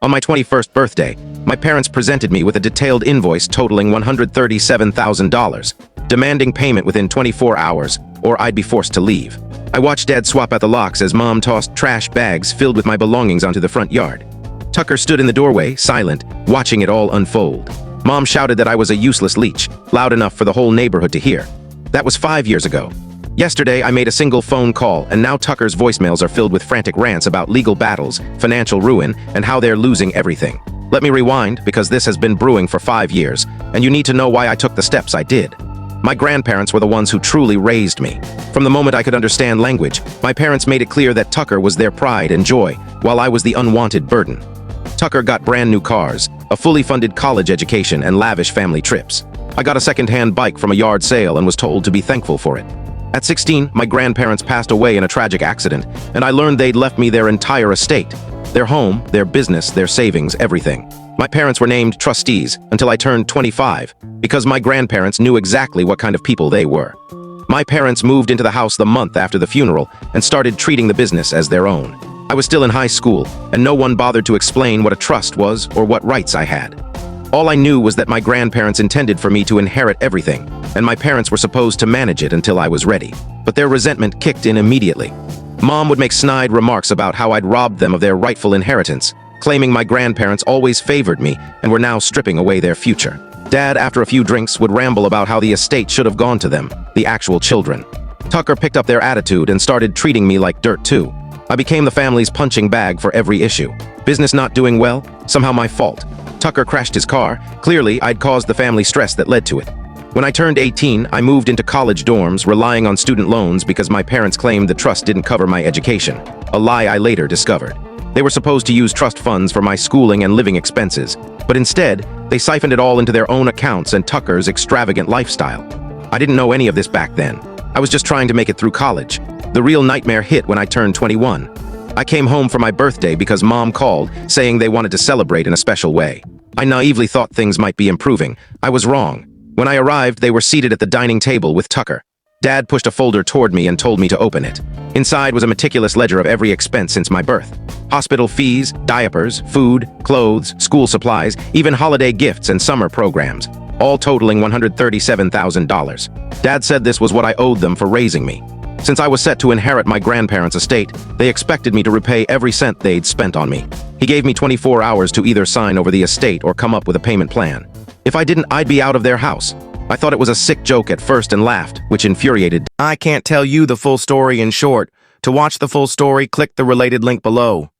On my 21st birthday, my parents presented me with a detailed invoice totaling $137,000, demanding payment within 24 hours, or I'd be forced to leave. I watched Dad swap out the locks as Mom tossed trash bags filled with my belongings onto the front yard. Tucker stood in the doorway, silent, watching it all unfold. Mom shouted that I was a useless leech, loud enough for the whole neighborhood to hear. That was 5 years ago. Yesterday, I made a single phone call, and now Tucker's voicemails are filled with frantic rants about legal battles, financial ruin, and how they're losing everything. Let me rewind, because this has been brewing for 5 years, and you need to know why I took the steps I did. My grandparents were the ones who truly raised me. From the moment I could understand language, my parents made it clear that Tucker was their pride and joy, while I was the unwanted burden. Tucker got brand new cars, a fully funded college education, and lavish family trips. I got a second-hand bike from a yard sale and was told to be thankful for it. At 16, my grandparents passed away in a tragic accident, and I learned they'd left me their entire estate. Their home, their business, their savings, everything. My parents were named trustees until I turned 25, because my grandparents knew exactly what kind of people they were. My parents moved into the house the month after the funeral and started treating the business as their own. I was still in high school, and no one bothered to explain what a trust was or what rights I had. All I knew was that my grandparents intended for me to inherit everything, and my parents were supposed to manage it until I was ready. But their resentment kicked in immediately. Mom would make snide remarks about how I'd robbed them of their rightful inheritance, claiming my grandparents always favored me and were now stripping away their future. Dad, after a few drinks, would ramble about how the estate should have gone to them, the actual children. Tucker picked up their attitude and started treating me like dirt too. I became the family's punching bag for every issue. Business not doing well? Somehow my fault. Tucker crashed his car. Clearly, I'd caused the family stress that led to it. When I turned 18, I moved into college dorms, relying on student loans because my parents claimed the trust didn't cover my education, a lie I later discovered. They were supposed to use trust funds for my schooling and living expenses, but instead, they siphoned it all into their own accounts and Tucker's extravagant lifestyle. I didn't know any of this back then. I was just trying to make it through college. The real nightmare hit when I turned 21. I came home for my birthday because Mom called, saying they wanted to celebrate in a special way. I naively thought things might be improving. I was wrong. When I arrived, they were seated at the dining table with Tucker. Dad pushed a folder toward me and told me to open it. Inside was a meticulous ledger of every expense since my birth. Hospital fees, diapers, food, clothes, school supplies, even holiday gifts and summer programs, all totaling $137,000. Dad said this was what I owed them for raising me. Since I was set to inherit my grandparents' estate, they expected me to repay every cent they'd spent on me. He gave me 24 hours to either sign over the estate or come up with a payment plan. If I didn't, I'd be out of their house. I thought it was a sick joke at first and laughed, which infuriated. I can't tell you the full story in short. To watch the full story, click the related link below.